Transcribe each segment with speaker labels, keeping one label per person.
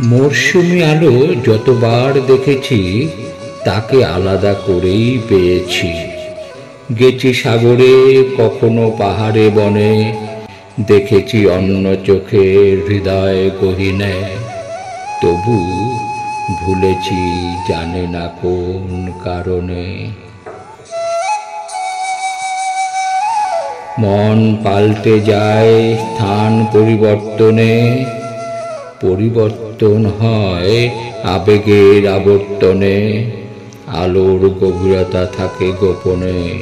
Speaker 1: মরশুমি আলো যতবার দেখেছি তাকে আলাদা করেই পেয়েছি। গেছি সাগরে, কখনো পাহাড়ে বনে, দেখেছি অন্য চোখে হৃদয় গহীনে। তবু ভুলেছি জানে না কোন কারণে। মন পাল্টে যায় স্থান পরিবর্তনে, পরিবর্তন হয় আবেগের আবর্তনে। আলোর গভীরতা থাকে গোপনে,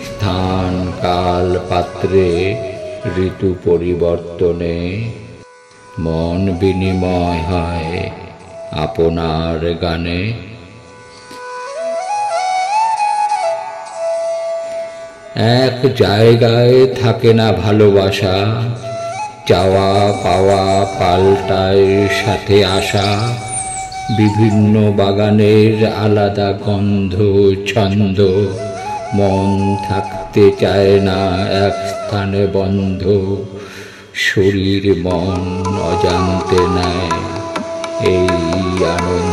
Speaker 1: স্থান কাল পাত্রে ঋতু পরিবর্তনে। মন বিনিময় হয় আপনার গানে। এক জায়গায় থাকে না ভালোবাসা, চাওয়া পাওয়া পাল্টায় সাথে আসা। বিভিন্ন বাগানের আলাদা গন্ধ ছন্দ, মন থাকতে চায় না এক স্থানে বন্ধ। শরীর মন অজান্তে নেয় এই আনন্দ।